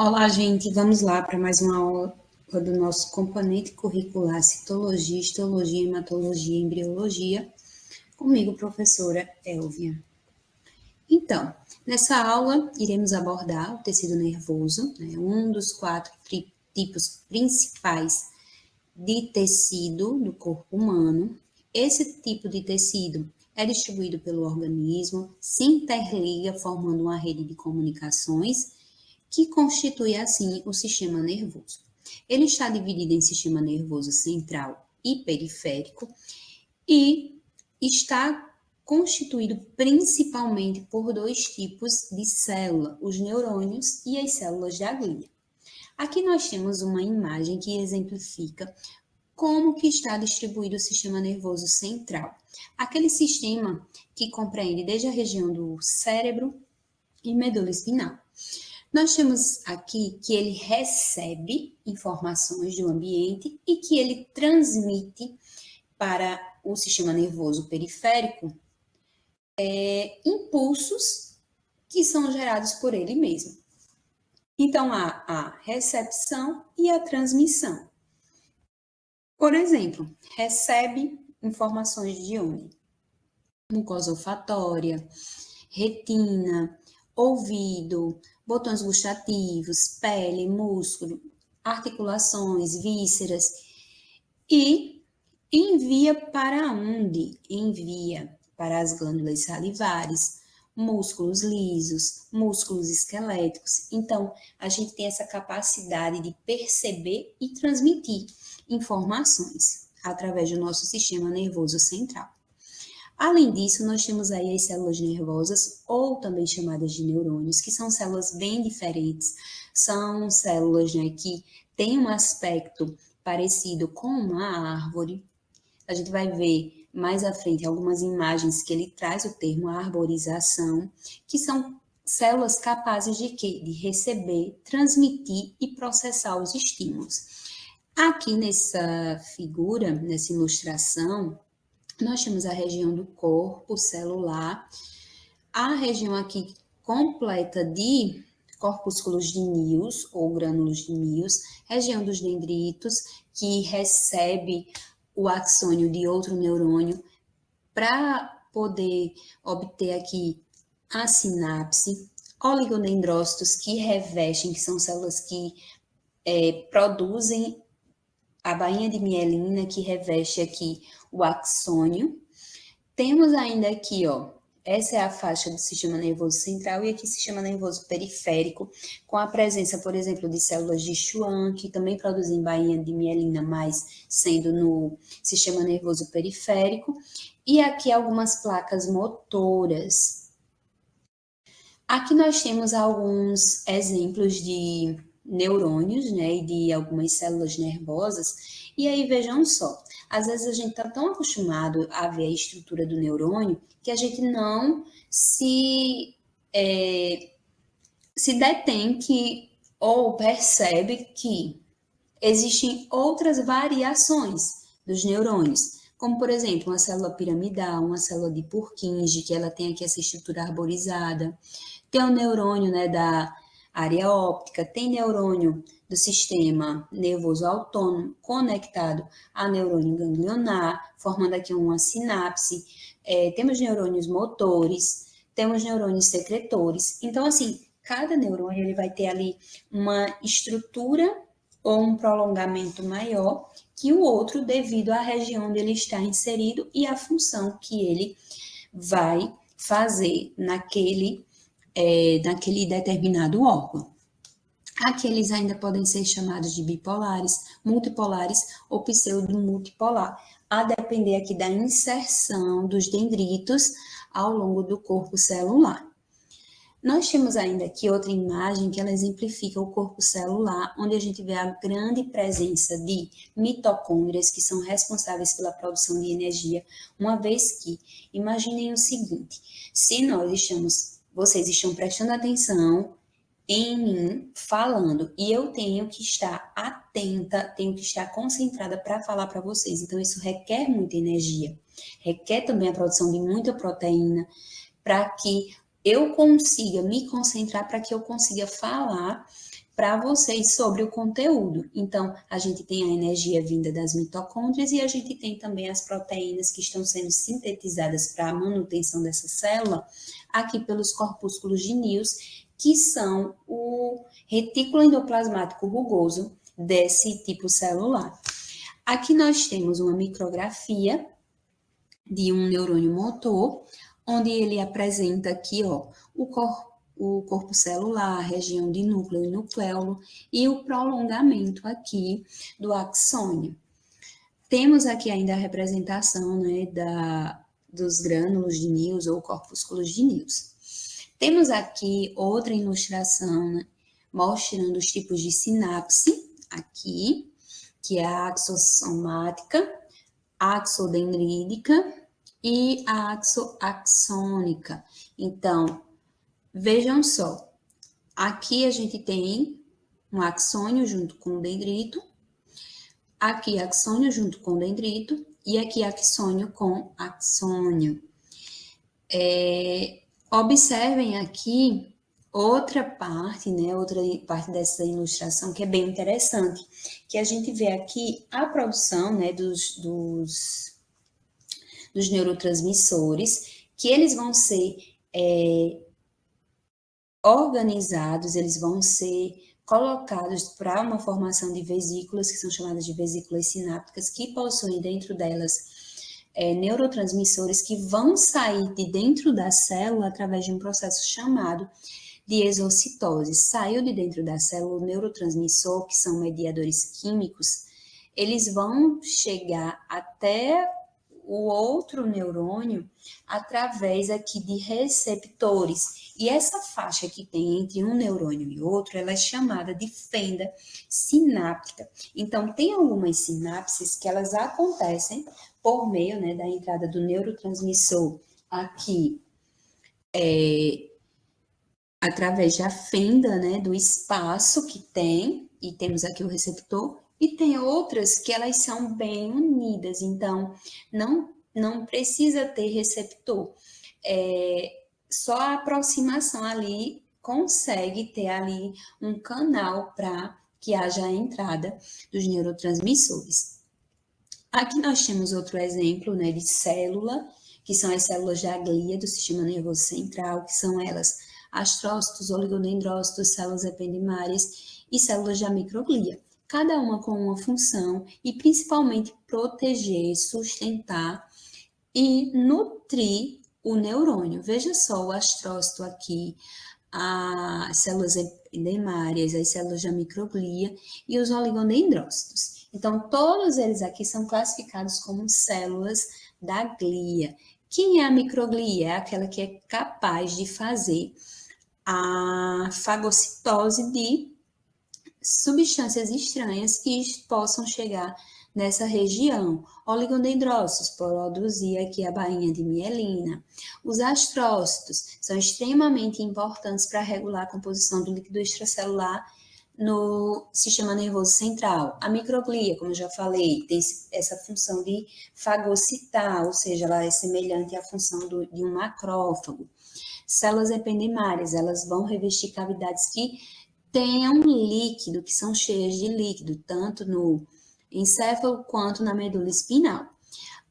Olá, gente. Vamos lá para mais uma aula do nosso componente curricular Citologia, Histologia, Hematologia e Embriologia. Comigo, professora Elvia. Então, nessa aula, iremos abordar o tecido nervoso, um dos quatro tipos principais de tecido do corpo humano. Esse tipo de tecido é distribuído pelo organismo, se interliga formando uma rede de comunicações que constitui, assim, o sistema nervoso. Ele está dividido em sistema nervoso central e periférico e está constituído principalmente por dois tipos de célula, os neurônios e as células da glia. Aqui nós temos uma imagem que exemplifica como que está distribuído o sistema nervoso central. Aquele sistema que compreende desde a região do cérebro e medula espinal. Nós temos aqui que ele recebe informações do ambiente e que ele transmite para o sistema nervoso periférico impulsos que são gerados por ele mesmo. Então, há a recepção e a transmissão. Por exemplo, recebe informações de onde? Mucosa olfatória, retina, ouvido, botões gustativos, pele, músculo, articulações, vísceras e envia para onde? Envia para as glândulas salivares, músculos lisos, músculos esqueléticos. Então, a gente tem essa capacidade de perceber e transmitir informações através do nosso sistema nervoso central. Além disso, nós temos aí as células nervosas, ou também chamadas de neurônios, que são células bem diferentes. São células, que têm um aspecto parecido com uma árvore. A gente vai ver mais à frente algumas imagens que ele traz o termo arborização, que são células capazes de quê? De receber, transmitir e processar os estímulos. Aqui nessa figura, nessa ilustração, nós temos a região do corpo celular, a região aqui completa de corpúsculos de Niels ou grânulos de Niels, região dos dendritos, que recebe o axônio de outro neurônio para poder obter aqui a sinapse, oligodendrócitos que revestem, que são células que produzem a bainha de mielina, que reveste aqui o axônio. Temos ainda aqui, essa é a faixa do sistema nervoso central e aqui sistema nervoso periférico, com a presença, por exemplo, de células de Schwann, que também produzem bainha de mielina, mas sendo no sistema nervoso periférico. E aqui algumas placas motoras. Aqui nós temos alguns exemplos de neurônios, e de algumas células nervosas. E aí, vejam só, às vezes a gente está tão acostumado a ver a estrutura do neurônio que a gente não se detém ou percebe que existem outras variações dos neurônios, como, por exemplo, uma célula piramidal, uma célula de Purkinje, que ela tem aqui essa estrutura arborizada. Tem o neurônio, da área óptica, tem neurônio do sistema nervoso autônomo conectado a neurônio ganglionar, formando aqui uma sinapse. Temos neurônios motores, temos neurônios secretores. Então, assim, cada neurônio ele vai ter ali uma estrutura ou um prolongamento maior que o outro devido à região onde ele está inserido e à função que ele vai fazer naquele determinado órgão. Aqueles ainda podem ser chamados de bipolares, multipolares ou pseudomultipolar, a depender aqui da inserção dos dendritos ao longo do corpo celular. Nós temos ainda aqui outra imagem que ela exemplifica o corpo celular, onde a gente vê a grande presença de mitocôndrias que são responsáveis pela produção de energia, uma vez que, imaginem o seguinte, se vocês estão prestando atenção em mim falando e eu tenho que estar atenta, tenho que estar concentrada para falar para vocês, então isso requer muita energia, requer também a produção de muita proteína para que eu consiga me concentrar, para que eu consiga falar para vocês sobre o conteúdo. Então, a gente tem a energia vinda das mitocôndrias e a gente tem também as proteínas que estão sendo sintetizadas para a manutenção dessa célula aqui pelos corpúsculos de News, que são o retículo endoplasmático rugoso desse tipo celular. Aqui nós temos uma micrografia de um neurônio motor, onde ele apresenta aqui, ó, o corpo celular, a região de núcleo e nucleolo e o prolongamento aqui do axônio. Temos aqui ainda a representação, né, dos grânulos de News ou corpúsculos de News. Temos aqui outra ilustração, né, mostrando os tipos de sinapse aqui, que é a axossomática, axodendrítica e a axônica. Então, vejam só, aqui a gente tem um axônio junto com o dendrito, aqui axônio junto com o dendrito e aqui axônio com axônio. Observem aqui outra parte, né, outra parte dessa ilustração que é bem interessante, que a gente vê aqui a produção, né, dos neurotransmissores, que eles vão ser organizados, eles vão ser colocados para uma formação de vesículas, que são chamadas de vesículas sinápticas, que possuem dentro delas neurotransmissores que vão sair de dentro da célula através de um processo chamado de exocitose. Saiu de dentro da célula o neurotransmissor, que são mediadores químicos, eles vão chegar até o outro neurônio através aqui de receptores. E essa faixa que tem entre um neurônio e outro, ela é chamada de fenda sináptica. Então, tem algumas sinapses que elas acontecem por meio, né, da entrada do neurotransmissor aqui, através da fenda, né, do espaço que tem, e temos aqui o receptor, e tem outras que elas são bem unidas, então não precisa ter receptor. Só a aproximação ali consegue ter ali um canal para que haja a entrada dos neurotransmissores. Aqui nós temos outro exemplo, né, de célula, que são as células da glia do sistema nervoso central, que são elas astrócitos, oligodendrócitos, células ependimárias e células da microglia. Cada uma com uma função e principalmente proteger, sustentar e nutrir o neurônio. Veja só o astrócito aqui, as células ependimárias, as células da microglia e os oligodendrócitos. Então, todos eles aqui são classificados como células da glia. Quem é a microglia? É aquela que é capaz de fazer a fagocitose de substâncias estranhas que possam chegar nessa região. Oligodendrócitos, produzir aqui a bainha de mielina. Os astrócitos são extremamente importantes para regular a composição do líquido extracelular no sistema nervoso central. A microglia, como eu já falei, tem essa função de fagocitar, ou seja, ela é semelhante à função de um macrófago. Células ependimárias, elas vão revestir cavidades que tenham líquido, que são cheias de líquido, tanto no encéfalo quanto na medula espinal.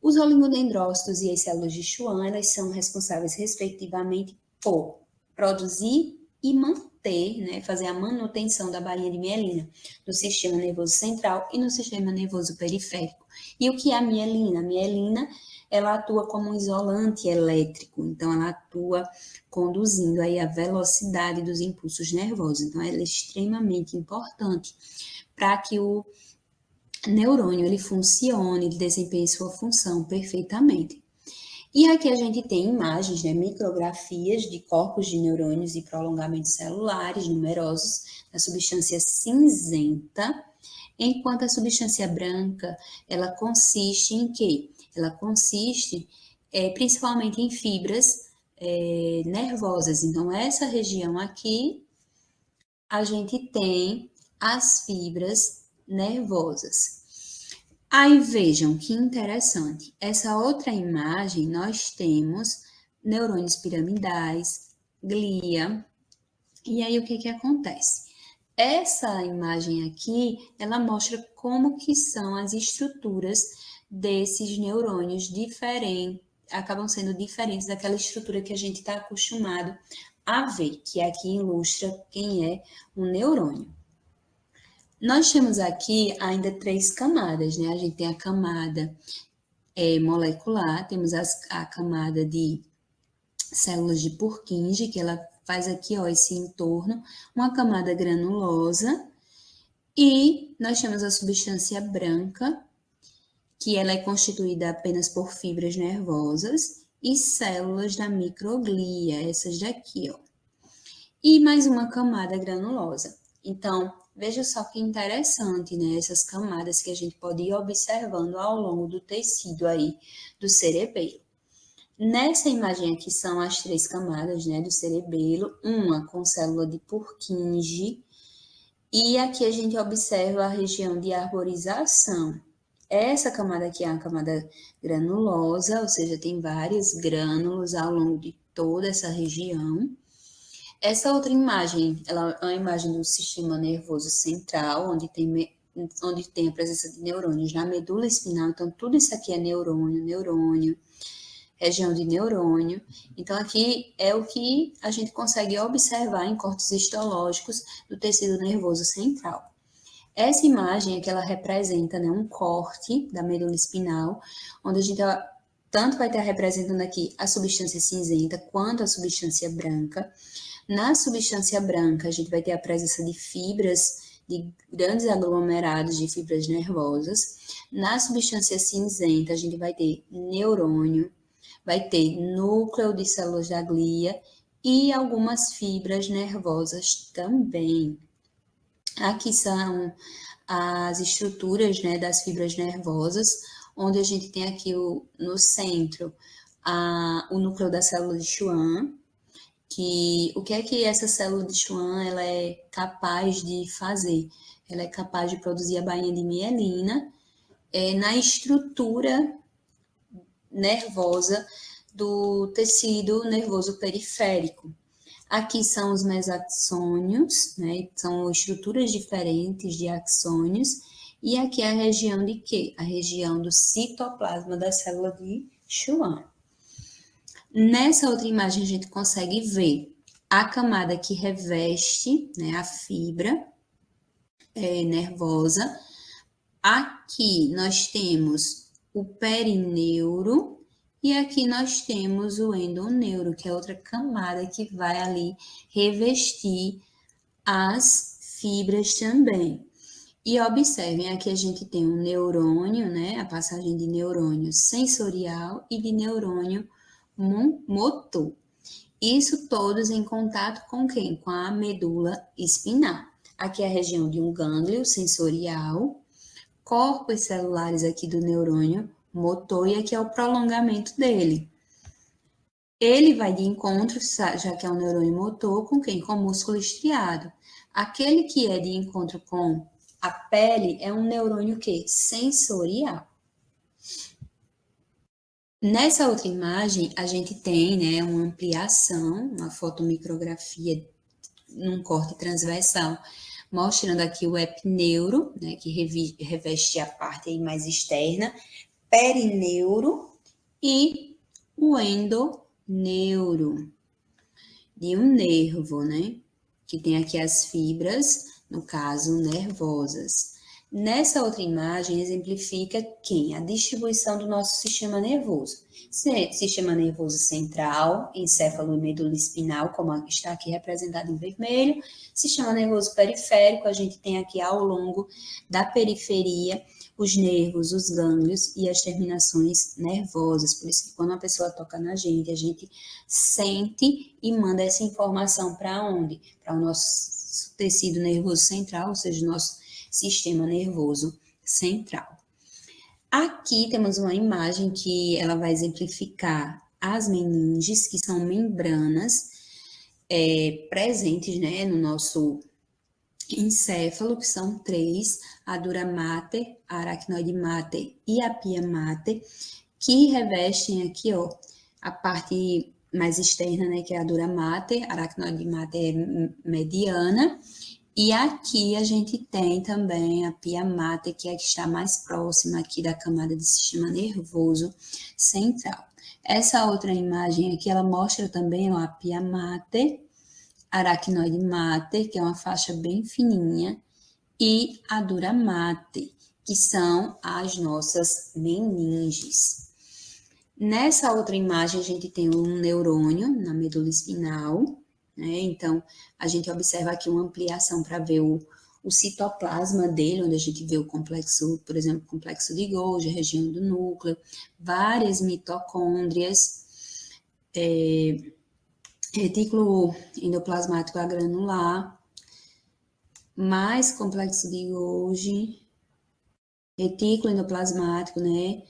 Os oligodendrócitos e as células de Schwann, elas são responsáveis, respectivamente, por produzir e manter, né, fazer a manutenção da bainha de mielina no sistema nervoso central e no sistema nervoso periférico. E o que é a mielina? A mielina, ela atua como um isolante elétrico, então ela atua conduzindo aí a velocidade dos impulsos nervosos. Então, ela é extremamente importante para que o neurônio ele funcione, ele desempenhe sua função perfeitamente. E aqui a gente tem imagens, né, micrografias de corpos de neurônios e prolongamentos celulares numerosos na substância cinzenta, enquanto a substância branca, ela consiste em quê? Ela consiste principalmente em fibras nervosas. Então, essa região aqui, a gente tem as fibras nervosas. Aí, vejam que interessante. Essa outra imagem, nós temos neurônios piramidais, glia. E aí, o que acontece? Essa imagem aqui, ela mostra como que são as estruturas desses neurônios diferentes, acabam sendo diferentes daquela estrutura que a gente está acostumado a ver, que aqui ilustra quem é um neurônio. Nós temos aqui ainda 3 camadas, né? A gente tem a camada molecular, temos a camada de células de Purkinje, que ela faz aqui, ó, esse entorno, uma camada granulosa, e nós temos a substância branca, que ela é constituída apenas por fibras nervosas e células da microglia, essas daqui, ó. E mais uma camada granulosa. Então, veja só que interessante, né? Essas camadas que a gente pode ir observando ao longo do tecido aí do cerebelo. Nessa imagem aqui são as 3 camadas, né, do cerebelo, uma com célula de Purkinje, e aqui a gente observa a região de arborização. Essa camada aqui é a camada granulosa, ou seja, tem vários grânulos ao longo de toda essa região. Essa outra imagem, ela é uma imagem do sistema nervoso central, onde tem a presença de neurônios na medula espinal. Então, tudo isso aqui é neurônio, região de neurônio. Então, aqui é o que a gente consegue observar em cortes histológicos do tecido nervoso central. Essa imagem é que ela representa, né, um corte da medula espinal, onde a gente tanto vai estar representando aqui a substância cinzenta quanto a substância branca. Na substância branca, a gente vai ter a presença de fibras, de grandes aglomerados de fibras nervosas. Na substância cinzenta, a gente vai ter neurônio, vai ter núcleo de células da glia e algumas fibras nervosas também. Aqui são as estruturas, né, das fibras nervosas, onde a gente tem aqui no centro o núcleo da célula de Schwann, que o que é que essa célula de Schwann ela é capaz de fazer? Ela é capaz de produzir a bainha de mielina na estrutura nervosa do tecido nervoso periférico. Aqui são os mesaxônios, né? São estruturas diferentes de axônios. E aqui é a região de quê? A região do citoplasma da célula de Schwann. Nessa outra imagem, a gente consegue ver a camada que reveste, né, a fibra nervosa. Aqui nós temos o perineuro e aqui nós temos o endoneuro, que é outra camada que vai ali revestir as fibras também. E observem, aqui a gente tem um neurônio, né? A passagem de neurônio sensorial e de neurônio motor. Isso todos em contato com quem? Com a medula espinal. Aqui é a região de um gânglio sensorial, corpos celulares aqui do neurônio motor, e aqui é o prolongamento dele. Ele vai de encontro, já que é um neurônio motor, com quem? Com o músculo estriado. Aquele que é de encontro com a pele é um neurônio que? Sensorial. Nessa outra imagem, a gente tem, né, uma ampliação, uma fotomicrografia num corte transversal, mostrando aqui o epineuro, né, que reveste a parte aí mais externa, perineuro e o endoneuro, de um nervo, né, que tem aqui as fibras, no caso, nervosas. Nessa outra imagem, exemplifica quem? A distribuição do nosso sistema nervoso. Sistema nervoso central, encéfalo e medula espinal, como está aqui representado em vermelho. Sistema nervoso periférico, a gente tem aqui ao longo da periferia os nervos, os gânglios e as terminações nervosas. Por isso que quando uma pessoa toca na gente, a gente sente e manda essa informação para onde? Para o nosso tecido nervoso central, ou seja, o nosso sistema nervoso central. Aqui temos uma imagem que ela vai exemplificar as meninges, que são membranas presentes, né, no nosso encéfalo, que são 3, a dura mater, a aracnoide mater e a pia mater, que revestem aqui, ó, a parte mais externa, né, que é a dura mater, a aracnoide mater mediana, E aqui a gente tem também a pia mater, que é a que está mais próxima aqui da camada do sistema nervoso central. Essa outra imagem aqui, ela mostra também ó, a pia mater, aracnoide mater, que é uma faixa bem fininha, e a dura mater, que são as nossas meninges. Nessa outra imagem, a gente tem um neurônio na medula espinal, né? Então, a gente observa aqui uma ampliação para ver o citoplasma dele, onde a gente vê o complexo, por exemplo, o complexo de Golgi, a região do núcleo, várias mitocôndrias, retículo endoplasmático agranular, mais complexo de Golgi, retículo endoplasmático, né,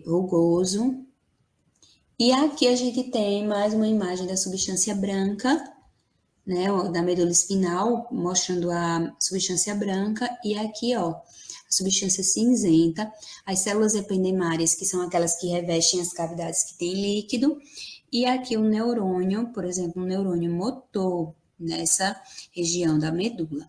rugoso. E aqui a gente tem mais uma imagem da substância branca, né, da medula espinal, mostrando a substância branca, e aqui, ó, a substância cinzenta, as células ependemárias, que são aquelas que revestem as cavidades que têm líquido, e aqui o neurônio, por exemplo, um neurônio motor, nessa região da medula.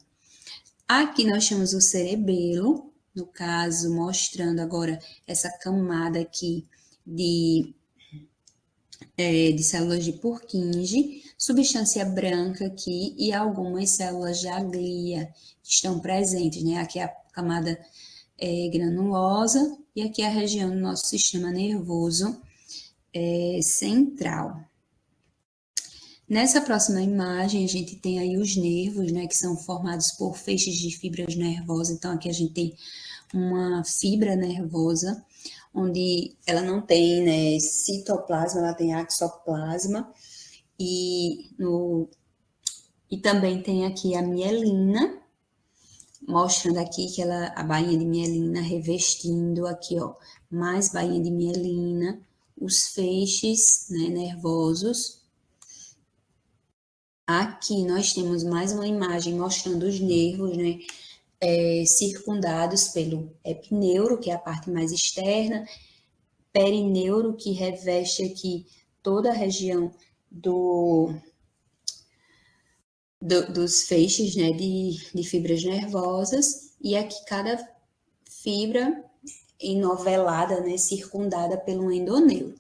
Aqui nós temos o cerebelo, no caso, mostrando agora essa camada aqui de células de Purkinje, substância branca aqui e algumas células de glia que estão presentes, né? Aqui é a camada granulosa e aqui é a região do nosso sistema nervoso central. Nessa próxima imagem, a gente tem aí os nervos, né, que são formados por feixes de fibras nervosas. Então, aqui a gente tem uma fibra nervosa, onde ela não tem, né, citoplasma, ela tem axoplasma, e também tem aqui a mielina, mostrando aqui que a bainha de mielina revestindo aqui, ó, mais bainha de mielina, os feixes, né, nervosos. Aqui nós temos mais uma imagem mostrando os nervos, né, circundados pelo epineuro, que é a parte mais externa, perineuro, que reveste aqui toda a região dos feixes, né, de fibras nervosas, e aqui cada fibra enovelada, né, circundada pelo endoneuro.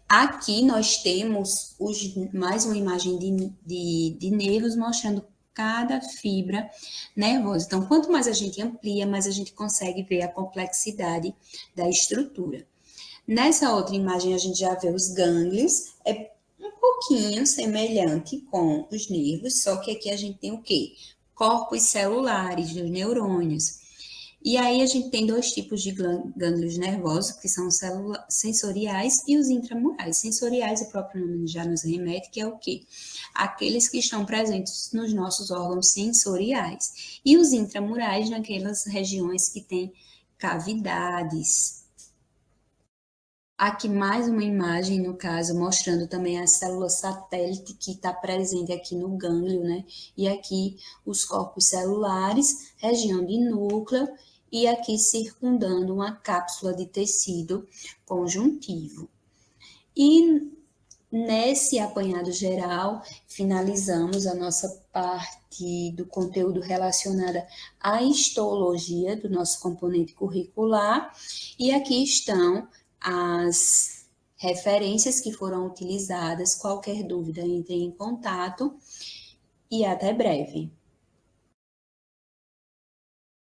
Aqui nós temos mais uma imagem de nervos mostrando cada fibra nervosa. Então, quanto mais a gente amplia, mais a gente consegue ver a complexidade da estrutura. Nessa outra imagem, a gente já vê os gânglios, é um pouquinho semelhante com os nervos, só que aqui a gente tem o quê? Corpos celulares dos neurônios. E aí a gente tem dois tipos de gânglios nervosos, que são os sensoriais e os intramurais. Sensoriais, o próprio nome já nos remete, que é o quê? Aqueles que estão presentes nos nossos órgãos sensoriais. E os intramurais, naquelas regiões que têm cavidades. Aqui mais uma imagem, no caso, mostrando também a célula satélite que está presente aqui no gânglio, né? E aqui os corpos celulares, região de núcleo, e aqui circundando uma cápsula de tecido conjuntivo. E nesse apanhado geral, finalizamos a nossa parte do conteúdo relacionada à histologia do nosso componente curricular, e aqui estão as referências que foram utilizadas. Qualquer dúvida, entre em contato e até breve.